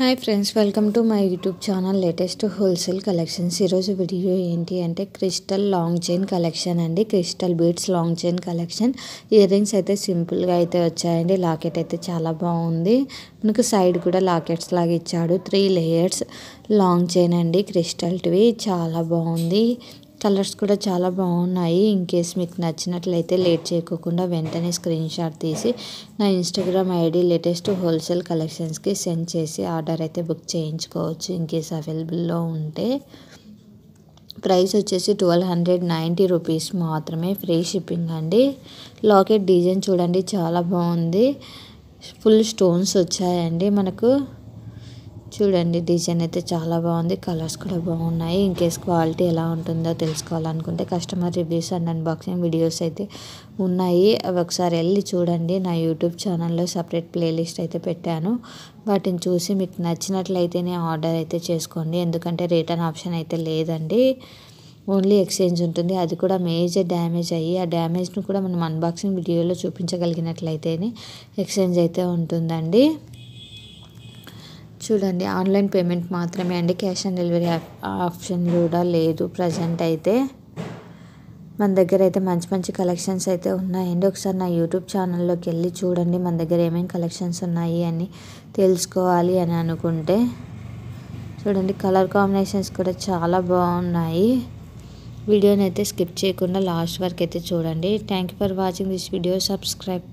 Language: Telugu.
Hi friends, welcome to my YouTube channel latest wholesale collections. ఈరోజు వీడియో ఏంటి అంటే క్రిస్టల్ లాంగ్ చైన్ కలెక్షన్ అండి. Crystal beads long chain collection. Ear rings అయితే సింపుల్గా అయితే వచ్చాయండి. లాకెట్ అయితే చాలా బాగుంది. మనకు సైడ్ కూడా లాకెట్స్ లాగా ఇచ్చాడు. 3 లేయర్స్ లాంగ్ చైన్ అండి, క్రిస్టల్వి చాలా బాగుంది. కలర్స్ కూడా చాలా బాగున్నాయి. ఇన్ కేస్ మీకు నచ్చినట్లయితే లేట్ చేయకుండా వెంటనే స్క్రీన్ షాట్ తీసి నా ఇన్స్టాగ్రామ్ ఐడి లేటెస్ట్ హోల్సేల్ కలెక్షన్స్కి సెండ్ చేసి ఆర్డర్ అయితే బుక్ చేయించుకోవచ్చు ఇన్ కేస్ అవైలబుల్లో ఉంటే. ప్రైస్ వచ్చేసి 1290 రూపీస్ మాత్రమే, ఫ్రీ షిప్పింగ్ అండి. లాకెట్ డిజైన్ చూడండి, చాలా బాగుంది. ఫుల్ స్టోన్స్ వచ్చాయండి మనకు. చూడండి, డిజైన్ అయితే చాలా బాగుంది. కలర్స్ కూడా బాగున్నాయి. ఇన్ కేస్ క్వాలిటీ ఎలా ఉంటుందో తెలుసుకోవాలనుకుంటే customer reviews and unboxing videos అయితే ఉన్నాయి. అవి ఒకసారి వెళ్ళి చూడండి. నా యూట్యూబ్ ఛానల్లో సపరేట్ ప్లేలిస్ట్ అయితే పెట్టాను. వాటిని చూసి మీకు నచ్చినట్లయితేనే ఆర్డర్ అయితే చేసుకోండి. ఎందుకంటే రిటర్న్ ఆప్షన్ అయితే లేదండి, ఓన్లీ ఎక్స్చేంజ్ ఉంటుంది. అది కూడా మేజర్ డ్యామేజ్ అయ్యి ఆ డ్యామేజ్ను కూడా మనం అన్బాక్సింగ్ వీడియోలో చూపించగలిగినట్లయితేనే ఎక్స్చేంజ్ అయితే ఉంటుందండి. చూడండి, ఆన్లైన్ పేమెంట్ మాత్రమే అండి. క్యాష్ ఆన్ డెలివరీ ఆప్షన్ కూడా లేదు ప్రజెంట్ అయితే. మన దగ్గర అయితే మంచి మంచి కలెక్షన్స్ అయితే ఉన్నాయండి. ఒకసారి నా యూట్యూబ్ ఛానల్లోకి వెళ్ళి చూడండి, మన దగ్గర ఏమేమి కలెక్షన్స్ ఉన్నాయి అని తెలుసుకోవాలి అని అనుకుంటే. చూడండి, కలర్ కాంబినేషన్స్ కూడా చాలా బాగున్నాయి. వీడియోని అయితే స్కిప్ చేయకుండా లాస్ట్ వరకు అయితే చూడండి. Thank you for watching this video. Subscribe.